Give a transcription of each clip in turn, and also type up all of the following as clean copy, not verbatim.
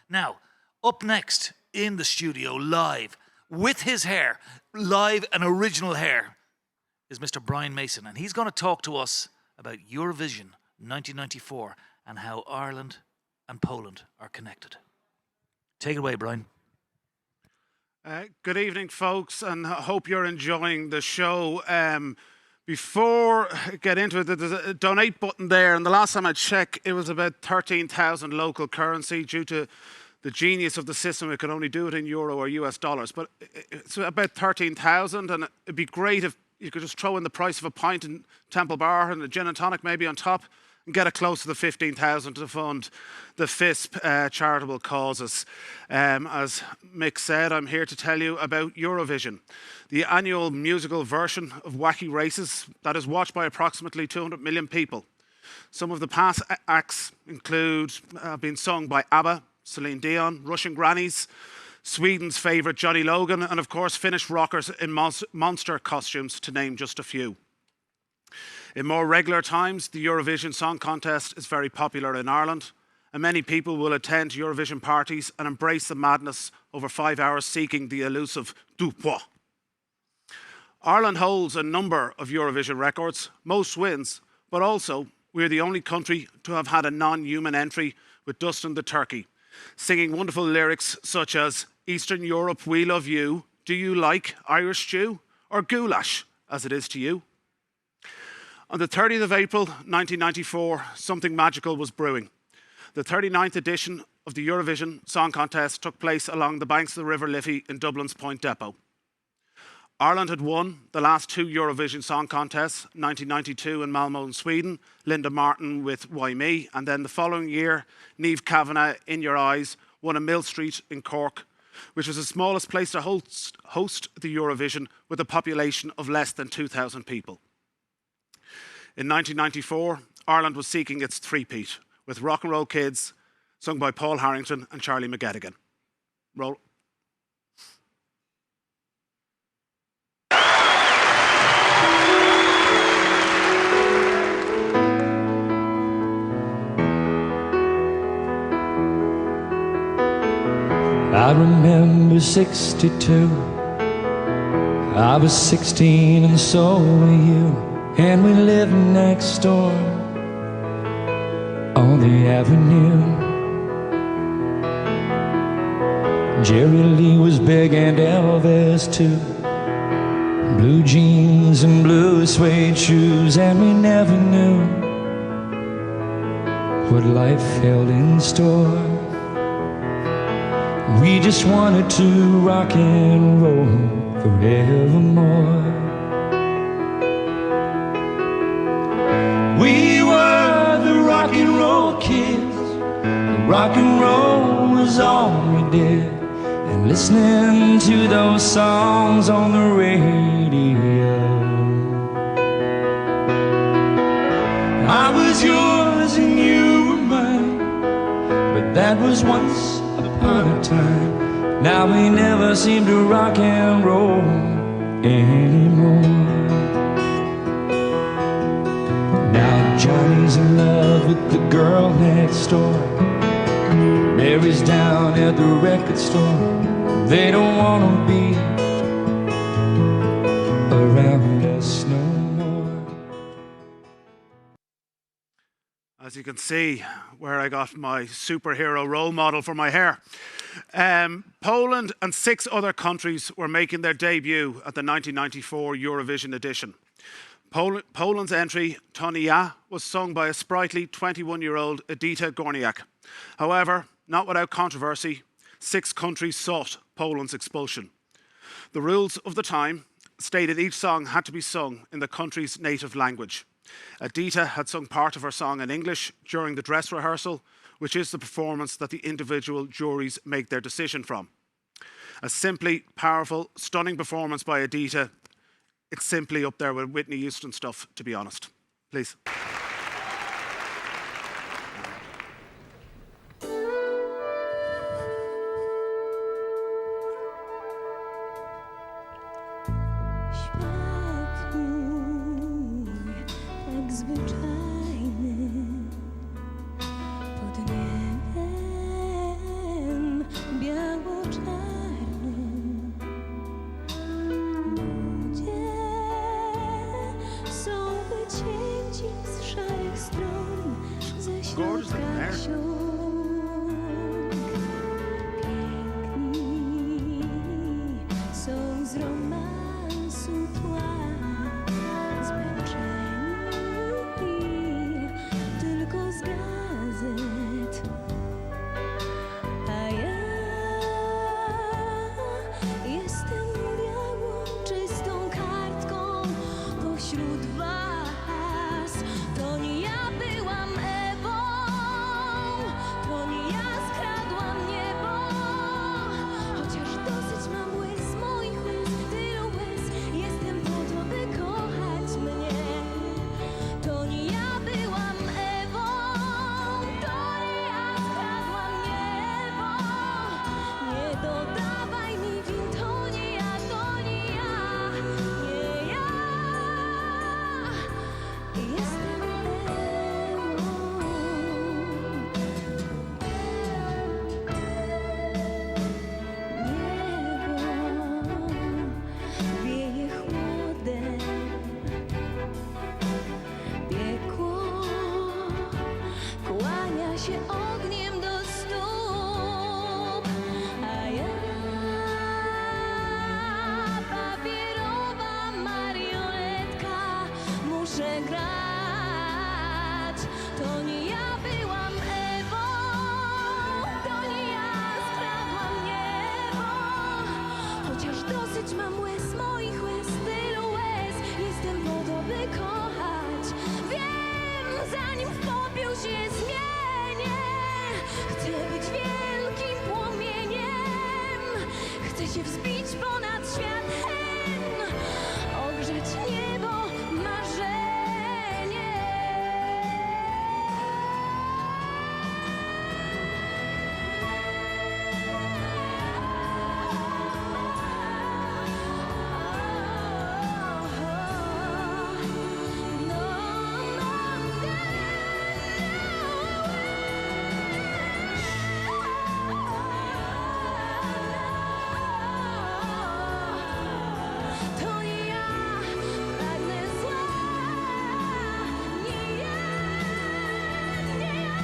Now, up next in the studio, live, with his hair, live and original hair, is Mr. Brian Mason. And he's going to talk to us about Eurovision 1994 and how Ireland and Poland are connected. Take it away, Brian. Good evening, folks, and I hope you're enjoying the show. Before I get into it, there's a donate button there, and the last time I checked, it was about 13,000 local currency. Due to the genius of the system, it could only do it in euro or US dollars, but it's about 13,000, and it'd be great if you could just throw in the price of a pint in Temple Bar and a gin and tonic maybe on top, and get it close to the 15,000 to fund the FISP charitable causes. As Mick said, I'm here to tell you about Eurovision, the annual musical version of wacky races that is watched by approximately 200 million people. Some of the past acts include being sung by ABBA, Celine Dion, Russian Grannies, Sweden's favourite Johnny Logan, and of course Finnish rockers in monster costumes, to name just a few. In more regular times, the Eurovision Song Contest is very popular in Ireland, and many people will attend Eurovision parties and embrace the madness over 5 hours seeking the elusive du poids. Ireland holds a number of Eurovision records, most wins, but also we're the only country to have had a non-human entry with Dustin the Turkey, singing wonderful lyrics such as Eastern Europe, we love you, do you like Irish stew, or goulash, as it is to you? On the 30th of April 1994, something magical was brewing. The 39th edition of the Eurovision Song Contest took place along the banks of the River Liffey in Dublin's Point Depot. Ireland had won the last two Eurovision Song Contests, 1992 in Malmö in Sweden, Linda Martin with Why Me, and then the following year, Niamh Kavanagh, In Your Eyes, won a Mill Street in Cork, which was the smallest place to host the Eurovision with a population of less than 2,000 people. In 1994, Ireland was seeking its three-peat with Rock and Roll Kids, sung by Paul Harrington and Charlie McGettigan. Roll. I remember 62. I was 16 and so were you. And we lived next door on the avenue. Jerry Lee was big and Elvis too. Blue jeans and blue suede shoes. And we never knew what life held in store. We just wanted to rock and roll forevermore. We were the rock and roll kids. Rock and roll was all we did. And listening to those songs on the radio. I was yours and you were mine, but that was once upon a time. Now we never seem to rock and roll anymore. Now Johnny's in love with the girl next door. Mary's down at the record store. They don't want to be around us no more. As you can see, where I got my superhero role model for my hair. Poland and 6 other countries were making their debut at the 1994 Eurovision edition. Poland's entry, To Ja, was sung by a sprightly 21-year-old Edyta Gorniak. However, not without controversy, 6 countries sought Poland's expulsion. The rules of the time stated each song had to be sung in the country's native language. Edyta had sung part of her song in English during the dress rehearsal, which is the performance that the individual juries make their decision from. A simply powerful, stunning performance by Edyta. It's simply up there with Whitney Houston stuff, to be honest. Please. się wzbić ponad światem, ogrzeć niebo marzenie. To nie ja pragnę zła, nie ja, nie ja.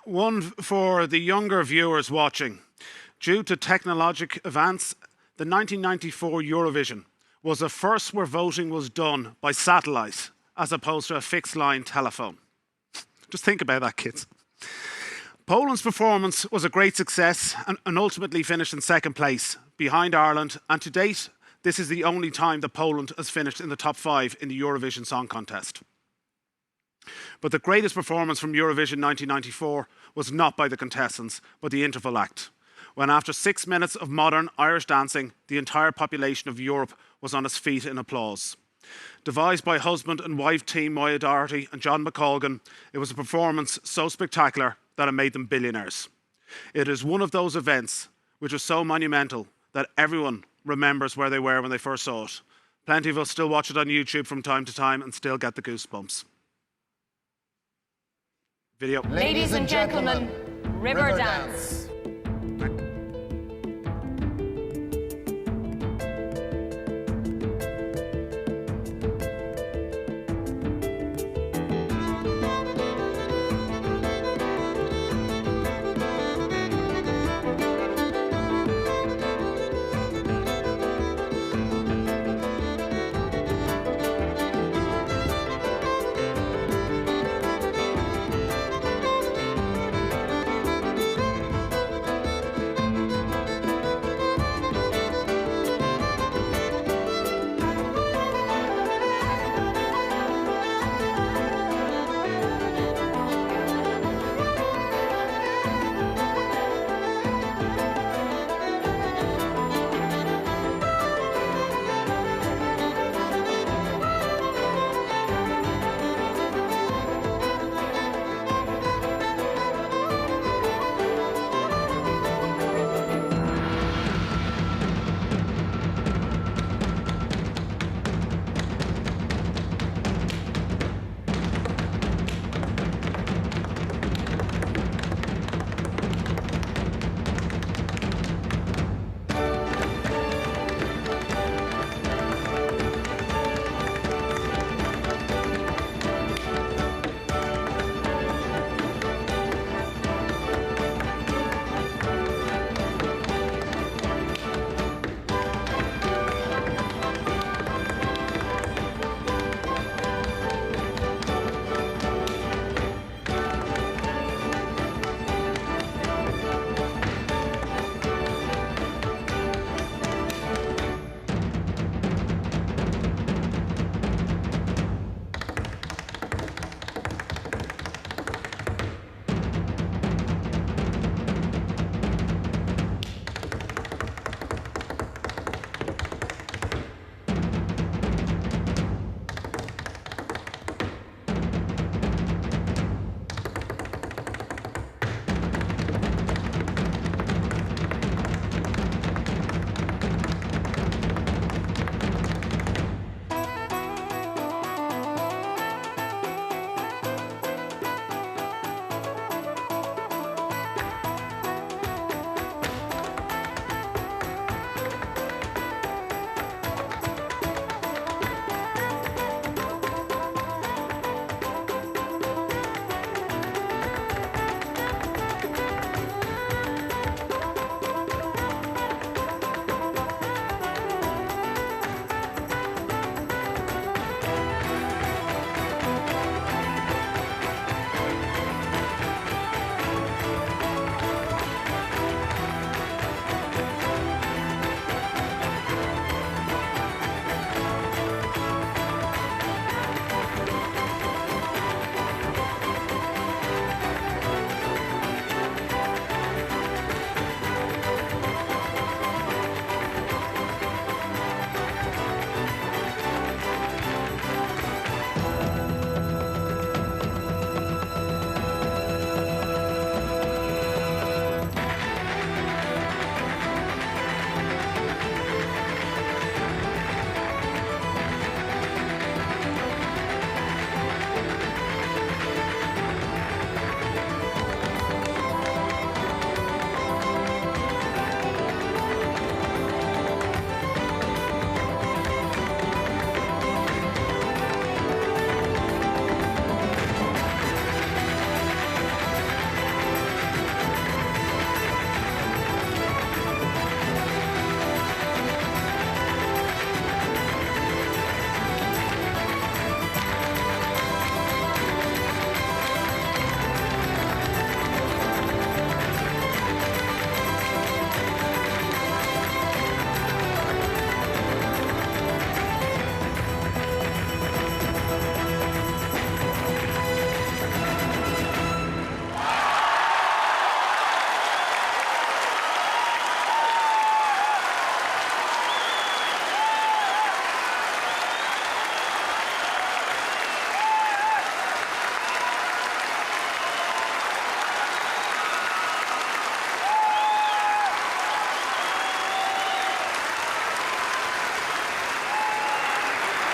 One for the younger viewers watching. Due to technologic advance, the 1994 Eurovision was the first where voting was done by satellite as opposed to a fixed line telephone. Just think about that, kids. Poland's performance was a great success and ultimately finished in second place behind Ireland, and to date, this is the only time that Poland has finished in the top 5 in the Eurovision Song Contest. But the greatest performance from Eurovision 1994 was not by the contestants, but the interval act, when after 6 minutes of modern Irish dancing, the entire population of Europe was on its feet in applause. Devised by husband and wife team Moya Doherty and John McColgan, it was a performance so spectacular that it made them billionaires. It is one of those events which is so monumental that everyone remembers where they were when they first saw it. Plenty of us still watch it on YouTube from time to time and still get the goosebumps. Video. Ladies and gentlemen, Riverdance.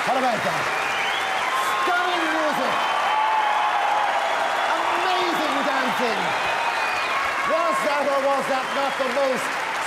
What about that? Stunning music. Amazing dancing. Was that or was that not the most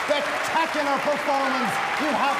spectacular performance you have